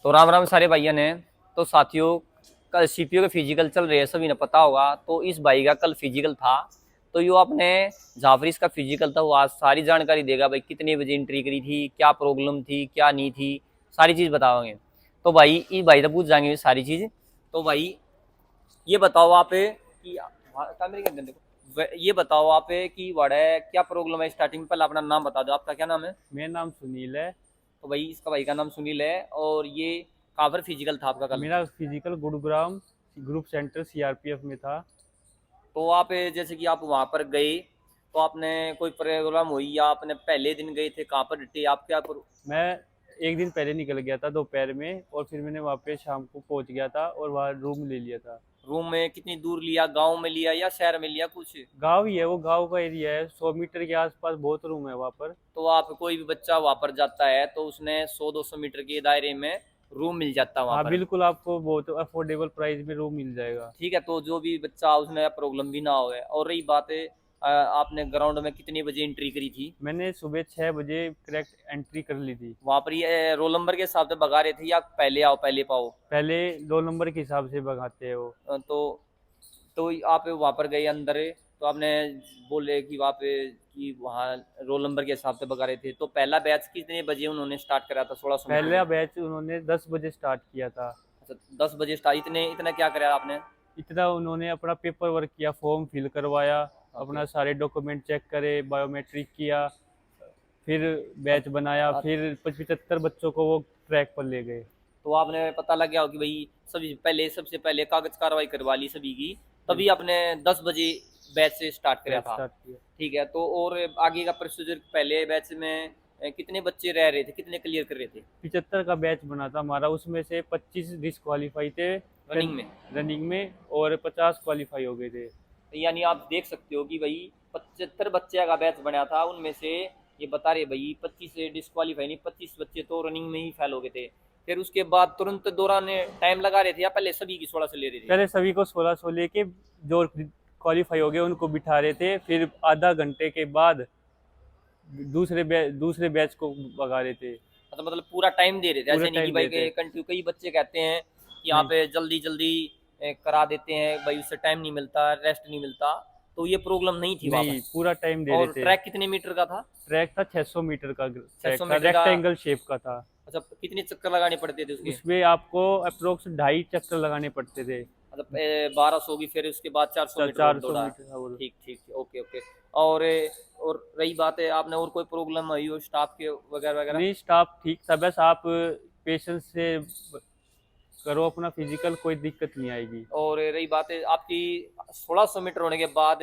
तो राम राम सारे भाइयों ने। तो साथियों, कल सीपीओ के फिजिकल चल रहे हैं, सभी ने पता होगा। तो इस भाई का कल फिजिकल था, तो यो अपने जाफरीस का फिजिकल था, वो आज सारी जानकारी देगा भाई कितने बजे एंट्री करी थी, क्या प्रॉब्लम थी, क्या नहीं थी, सारी चीज़ बताओगे। तो भाई ये भाई तो पूछ जाएंगे सारी चीज़। तो भाई ये बताओ आप कि कैमरे के अंदर देखो, ये बताओ आप कि वाड़ा क्या प्रॉब्लम है। स्टार्टिंग में पहले अपना नाम बता दो, आपका क्या नाम है। मेरा नाम सुनील है। तो भाई इसका भाई का नाम सुनील है, और ये कहाँ पर फिजिकल था आपका कल। मेरा physical Gurugram group centre CRPF में था। तो आप जैसे कि आप वहां पर गए, तो आपने कोई प्रोग्राम हुई या आपने पहले दिन गए थे, कहाँ पर डटे आप, क्या मैं एक दिन पहले निकल गया था दोपहर में, और फिर मैंने वहाँ पे शाम को पहुँच गया था और वहाँ रूम ले लिया था। रूम में कितनी दूर लिया, गांव में लिया या शहर में लिया कुछ। गांव ही है, वो गांव का एरिया है, 100 मीटर के आसपास बहुत रूम है वहाँ पर। तो आप कोई भी बच्चा वहां पर जाता है तो उसने 100-200 मीटर के दायरे में रूम मिल जाता है वहां हाँ पर। बिल्कुल, आपको बहुत अफोर्डेबल प्राइस में रूम मिल जाएगा। ठीक है, तो जो भी बच्चा उसने प्रॉब्लम भी ना हो। और रही बात है, आपने ग्राउंड में कितनी बजे एंट्री करी थी। मैंने सुबह 6 बजे करेक्ट एंट्री कर ली थी। वहां पर ये रोल नंबर के हिसाब से भगा रहे थे या पहले आओ पहले पाओ। पहले 2 नंबर के हिसाब से भगाते हैं वो। तो आप वहाँ पर गए अंदर, तो आपने बोले कि वहाँ पे कि वहाँ रोल नंबर के हिसाब से भगा रहे थे। तो पहला बैच कितने बजे उन्होंने स्टार्ट करा था, 1600 मीटर में। पहला बैच उन्होंने 10 बजे स्टार्ट किया था। अच्छा, 10 बजे स्टार्ट। इतने इतना क्या करा आपने। इतना उन्होंने अपना पेपर वर्क किया, फॉर्म फिल करवाया, ओके। अपना सारे डॉक्यूमेंट चेक करे, बायोमेट्रिक किया, फिर बैच बनाया, फिर 75 बच्चों को वो ट्रैक पर ले गए। तो आपने पता लग गया हो कि भाई सभी पहले, सबसे पहले कागज कार्रवाई करवा ली सभी की, तभी बिल्कुल। आपने 10 बजे बैच से स्टार्ट करा बैच था। स्टार्ट किया। ठीक है, तो और आगे का प्रोसीजर, पहले बैच में कितने बच्चे रह रहे थे, कितने क्लियर कर रहे थे 75 का बैच बना था हमारा, उसमें से 25 डिसक्वालीफाई थे रनिंग में। रनिंग में, और 50 क्वालिफाई हो गए थे। यानी आप देख सकते हो कि भाई 75 बच्चे का बैच बना था, उनमें से ये बता रहे भाई 25 से डिस्qualify नहीं, 25 बच्चे तो रनिंग में ही फेल हो गए थे। फिर उसके बाद तुरंत दौरान टाइम लगा रहे थे या पहले सभी की 16 से ले रहे थे। पहले सभी को 1600 लेके, जो क्वालिफाई हो गए उनको बिठा रहे थे, फिर आधा घंटे के बाद दूसरे बैच को भगा रहे थे। मतलब पूरा टाइम दे रहे थे, पूरा ऐसे नहीं कि टाइम भाई देते। कंटिन्यू। कई बच्चे कहते हैं कि यहाँ नहीं पे जल्दी जल्दी करा देते हैं भाई, उससे टाइम नहीं मिलता, रेस्ट नहीं मिलता। तो ये प्रॉब्लम नहीं थी वहाँ नहीं, पर। पूरा टाइम दे रहे और थे। ट्रैक कितने मीटर का था। ट्रैक था 600 मीटर का, छः ट्रैक सौ था, मीटर का रेक्टेंगल शेप का था। अच्छा, कितने चक्कर लगाने पड़ते थे उसके। उसमें आपको अप्रोक्स 2.5 चक्कर लगाने पड़ते थे। मतलब 1200 होगी, फिर उसके बाद 400 मीटर और 400 दौड़ा। मीटर था वो। ठीक ठीक ठीक, ओके ओके। और और रही बात है, आपने और कोई प्रॉब्लम आई हो स्टाफ के वगैरह वगैरह। नहीं, स्टाफ ठीक था, बस आप पेशेंस से करो अपना फिजिकल, कोई दिक्कत नहीं आएगी। और रही बात है आपकी 1600 मीटर होने के बाद,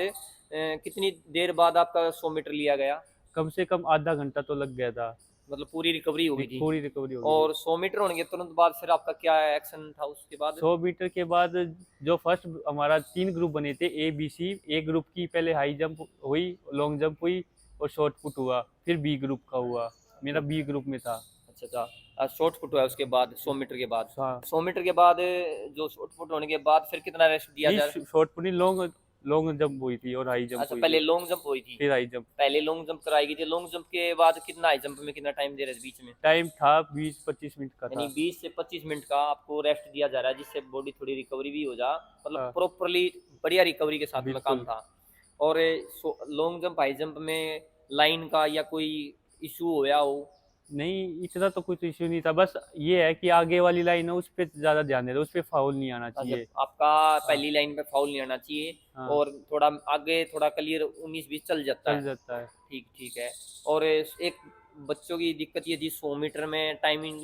कितनी देर बाद आपका 100 मीटर लिया गया। कम से कम आधा घंटा तो लग गया था। मतलब पूरी रिकवरी हो गई थी। पूरी रिकवरी हो गई थी। और 100 मीटर होने के तुरंत बाद फिर आपका क्या एक्शन था उसके बाद। 100 मीटर के बाद जो फर्स्ट हमारा 3 ग्रुप बने थे, A B C. A group की पहले हाई जंप हुई, लॉन्ग जंप हुई, और शॉर्ट पुट हुआ, फिर बी ग्रुप का हुआ। मेरा बी ग्रुप में था। अच्छा अच्छा, शॉर्ट फुट हुआ उसके बाद 100 मीटर के बाद। हाँ। 100 मीटर के बाद जो शॉर्ट फुट होने के बाद फिर कितना रेस्ट दिया नहीं, जाए। शॉर्ट पुट नहीं, लॉन्ग लॉन्ग जंप हुई थी और हाई जंप अच्छा, हुई पहले थी। लॉन्ग जंप हुई थी। फिर हाई जंप। पहले लॉन्ग जंप कराई गई थी, लॉन्ग जंप के बाद कितना हाई जंप में कितना टाइम दे रहे थे बीच में। टाइम था 20-25 मिनट का यानी था। 20 से 25 मिनट का आपको रेस्ट दिया जा रहा है, जिससे बॉडी थोड़ी रिकवरी भी हो जा, मतलब हाँ प्रॉपरली बढ़िया रिकवरी के साथ में काम बिल्कुल। था। और लॉन्ग जंप हाई जंप में लाइन का या कोई इशू होया हो। नहीं, इतना तो कुछ इश्यू नहीं था, बस ये है कि आगे वाली लाइन है उस पर ज्यादा ध्यान दे रहे, उस पर फाउल नहीं आना अच्छा, चाहिए। आपका हाँ। पहली लाइन पे फाउल नहीं आना चाहिए। हाँ, और थोड़ा आगे थोड़ा क्लियर 19-20 चल जाता चल है। जाता है। ठीक ठीक है। और एक बच्चों की दिक्कत ये थी, 100 मीटर में टाइमिंग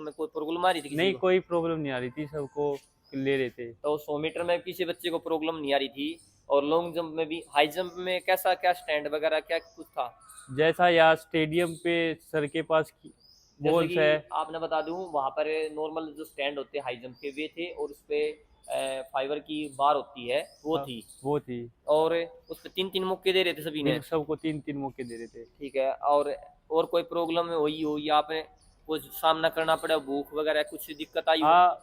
में कोई प्रॉब्लम आ रही थी किसी नहीं, को। कोई प्रॉब्लम नहीं आ रही थी, सबको ले रहे थे। तो 100 मीटर में किसी बच्चे को प्रॉब्लम नहीं आ रही थी। और लॉन्ग जंप में भी, हाई जंप में कैसा, क्या स्टैंड वगैरह क्या कुछ था। जैसा यहाँ स्टेडियम पे सर के पास जैसे बॉल्स कि है। आपने बता दूं, वहाँ पर नॉर्मल जो स्टैंड होते हैं हाई जंप के वे थे, और उस पर फाइबर की बार होती है वो हाँ, थी। वो थी। और उस पर 3-3 मौके दे रहे थे सभी ने। बिल्कुल, सबको 3-3 मौके दे रहे थे। ठीक है। और कोई प्रॉब्लम हुई हो या आपने कुछ सामना करना पड़ा, भूख वगैरह कुछ दिक्कत आई हो। हाँ,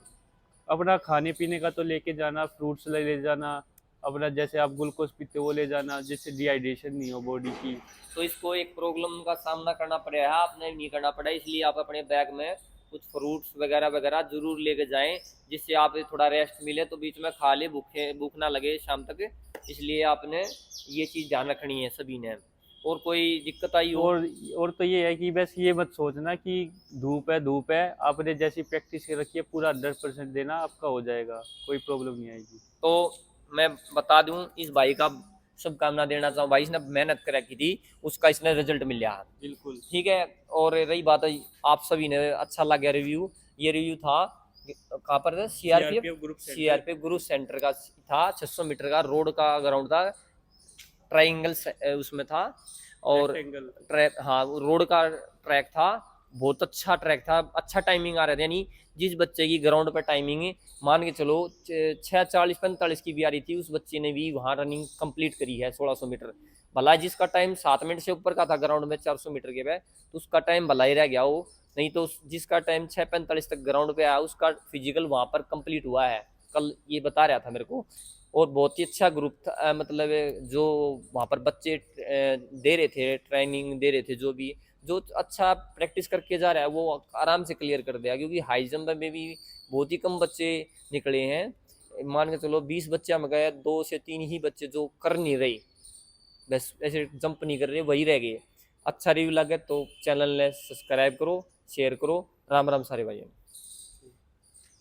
अपना खाने पीने का तो लेके जाना, फ्रूट्स ले जाना, अपना जैसे आप ग्लूकोज पीते हो वो ले जाना, जिससे डिहाइड्रेशन नहीं हो बॉडी की। तो इसको एक प्रॉब्लम का सामना करना पड़ा है, आपने नहीं करना पड़ा, इसलिए आप अपने बैग में कुछ फ्रूट्स वगैरह वगैरह जरूर लेके जाएं, जिससे आप थोड़ा रेस्ट मिले, तो बीच में खा ले, भूख ना लगे शाम तक। इसलिए आपने ये चीज़ ध्यान रखनी है सभी ने। और कोई दिक्कत आई हो? और तो ये है कि बस ये मत सोचना कि धूप है, आपने जैसी प्रैक्टिस कर रखी है पूरा 100% देना, आपका हो जाएगा, कोई प्रॉब्लम नहीं आएगी। तो मैं बता दूं, इस भाई का शुभकामना देना चाहूँ, भाई इसने मेहनत कर रखी थी, उसका इसने रिजल्ट मिल गया। बिल्कुल। ठीक है। और रही बात आप सभी ने अच्छा लगा रिव्यू, ये रिव्यू था कहाँ पर था? CRPF group centre. CRPF group centre का था, 600 मीटर का रोड का ग्राउंड था, ट्राइंगल उसमें था। और रेक्टेंगल। ट्रैक, हाँ रोड का ट्रैक था, बहुत अच्छा ट्रैक था, अच्छा टाइमिंग आ रहा था। यानी जिस बच्चे की ग्राउंड पर टाइमिंग मान के चलो 6:40-45 की भी आ रही थी, उस बच्चे ने भी वहाँ रनिंग कंप्लीट करी है 1600 मीटर। भला जिसका टाइम 7 मिनट से ऊपर का था ग्राउंड में 400 मीटर के पे, तो उसका टाइम भला ही रह गया वो, नहीं तो जिसका टाइम 6:45 तक ग्राउंड पे आया उसका फिजिकल वहाँ पर कंप्लीट हुआ है, कल ये बता रहा था मेरे को। और बहुत ही अच्छा ग्रुप था, मतलब जो वहाँ पर बच्चे दे रहे थे, ट्रेनिंग दे रहे थे, जो अच्छा प्रैक्टिस करके जा रहा है वो आराम से क्लियर कर दिया, क्योंकि हाई जंप में भी बहुत ही कम बच्चे निकले हैं। मान के चलो 20 बच्चे हम गए, 2 से 3 ही बच्चे जो कर नहीं रहे, बस ऐसे जंप नहीं कर रहे, वही रह गए। अच्छा रिव्यू लगे तो चैनल ने सब्सक्राइब करो, शेयर करो। राम राम सारे भाई।